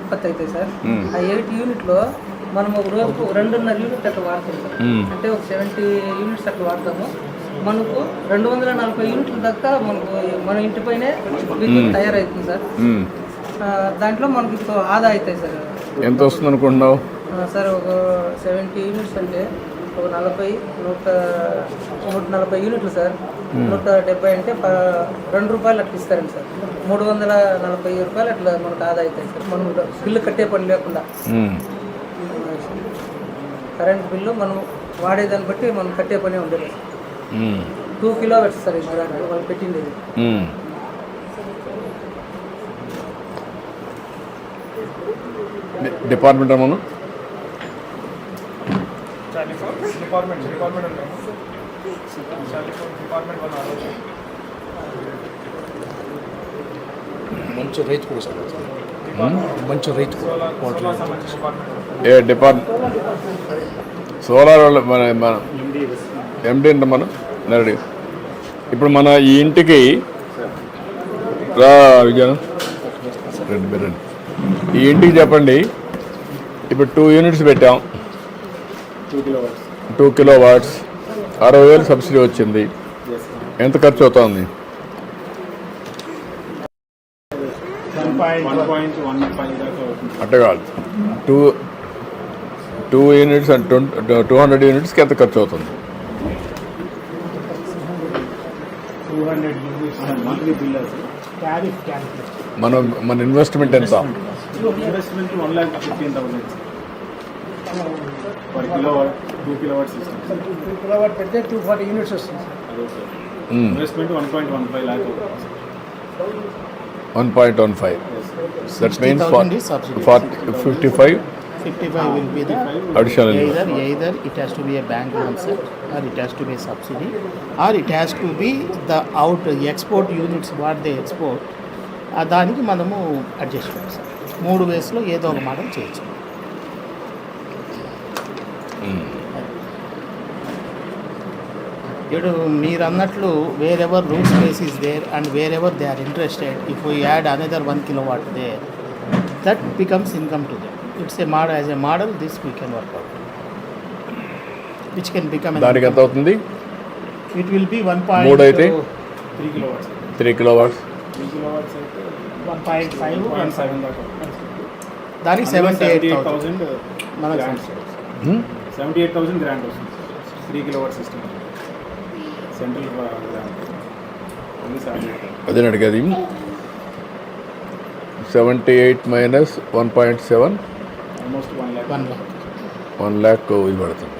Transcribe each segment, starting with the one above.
ఉత్పత్తి అవుతాయి సార్. ఆ 8 యూనిట్లో మనం ఒక రోజుకు 2.5 యూనిట్ అట్లా వాడతాం సార్. అంటే ఒక 70 యూనిట్స్ అట్లా వాడతాము. మనకు 240 యూనిట్ల దాకా మనకు మన ఇంటిపైనే విద్యుత్ తయారవుతుంది సార్. దాంట్లో మనకి ఇప్పుడు ఆదా అవుతాయి సార్. ఎంత వస్తుంది అనుకుంటున్నావు సార్? ఒక 70 యూనిట్స్ అంటే ఒక 140 యూనిట్లు సార్. 170 అంటే ₹2 అట్లా ఇస్తారండి సార్. 340 రూపాయలు అట్లా మనకు ఆదా అవుతాయి సార్. మనం బిల్లు కట్టే పని లేకుండా కరెంట్ బిల్లు మనం వాడేదాన్ని బట్టి మనం కట్టే పని ఉండదు. 2 కిలోవాట్స్ సార్ ఇది వాళ్ళు పెట్టింది. డిపార్ట్మెంట్ మనం మంచి రైతు కూడా సార్, మంచి రైతు ఏ డిపార్ట్మెంట్ సోలార్ వాళ్ళ మన ఎండి అంటే మనం నరడి. ఇప్పుడు మన ఈ ఇంటికి రా విజయన్ రండి, ఈ ఇంటికి చెప్పండి. ఇప్పుడు 2 యూనిట్స్ పెట్టాం, 2 కిలోవాట్స్, 60,000 సబ్సిడీ వచ్చింది. ఎంత ఖర్చు అవుతుంది? 1.15 అంటే కాదు, 2 యూనిట్స్ అంటే 200 యూనిట్స్కి ఎంత ఖర్చు అవుతుంది? 200 units monthly bill tariff calculate. మన ఇన్వెస్ట్మెంట్ ఎంత? Investment 1,15,000 per kilowatt. 2 kilowatts system. 2 kilowatt పెడితే 240 యూనిట్స్ వస్తుంది సార్. అదే సార్. ఇన్వెస్ట్మెంట్ 1.15 lakh అవుతుంది. 1.15. That means 55 will be the additional. Either it has to be a bank loan set, or it has to be a subsidy, or it has to be the export units what they export. దానికి మనము adjust చేయాలి sir. 3 వేస్లో ఏదో ఒక model చేయొచ్చు. ఇప్పుడు మీరు అన్నట్లు wherever room space is there and wherever they are interested, if we add another 1 kilowatt there, that becomes income to them. It's a model. As a model, this we can work out, which can become దానికి ఎంత అవుతుంది? It will be 3 అయితే 3 kilowatts. 3 kilowatts 3 kilowatts అయితే 1.5 1.7 దాకా. దానికి 78,000 మనకు 78,000 grant వస్తుంది. 3 kilowatt system central grant only 78,000. అదే అడిగేది. 78 minus 1.7 ఆల్మోస్ట్ 1 lakh. 1 lakh ఇది పడుతుంది.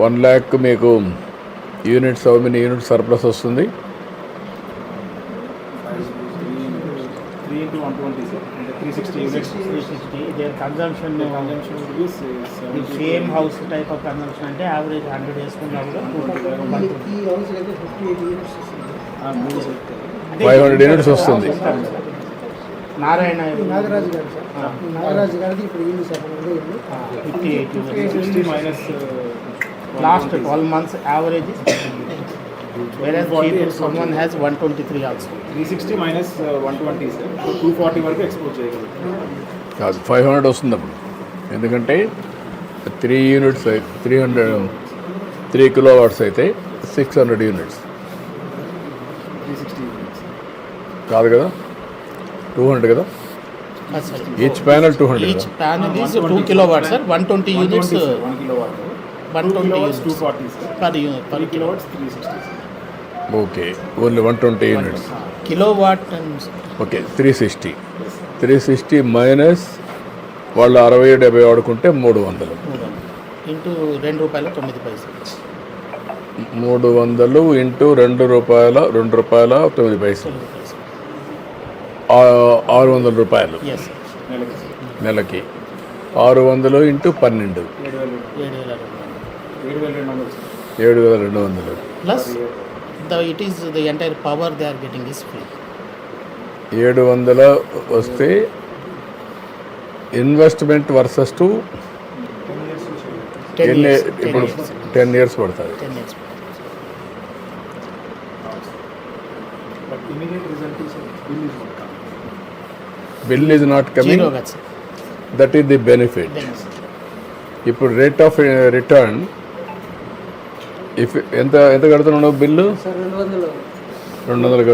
1 lakh మీకు units how many units surplus వస్తుంది? 3 into 120 సార్, అంటే 360 units. 360. Their consumption would be the same house type of consumption అంటే యావరేజ్ 100 వేసుకున్నా కూడా ఈ హౌస్ అయితే 58 యూనిట్స్ వస్తుంది. 500 యూనిట్స్ వస్తుంది. నాగరాజు గారు సార్, నాగరాజు గారిది ఇప్పుడు ఇల్లు sir, 60 minus last 12 months average is 50. Whereas someone has 123 also. 360 minus 120 sir, 240 వరకు ఎక్స్పోర్ట్ చేయగలుగుతాం. కాదు 500 వస్తుంది అప్పుడు. ఎందుకంటే 3 యూనిట్స్ 3 కిలోవాట్స్ అయితే 600 యూనిట్స్ 360 units. కాదు కదా, 200 కదా. ఈచ్ ప్యానల్ 200 Each కదా. panel is 2 kilowatts, sir. 120 units. 1 kilowatt. 120 kilowatts, units 240 sir. per unit. 3 kilowatts 360 sir. Okay, only 120 units. Kilowatt and okay, 360 minus వాళ్ళు 60-70 వాడుకుంటే 300. into ₹2.09. 300 into ₹2.09 ₹600 Yes, sir. నెలకి sir. నెలకి. 600 into 12 7,200 sir. 7,200. Plus it is the entire power they are getting is free. 700 వస్తే investment versus to 10 years. ఇప్పుడు 10 years పడుతుంది. 10 years. But immediate result is bill is not coming. Bill is not coming. Zero, that's it. That is the benefit. ఇప్పుడు rate of return if ఎంత ఎంత కడుతున్నావు bill? Sir 200 200 కడుతున్నావు.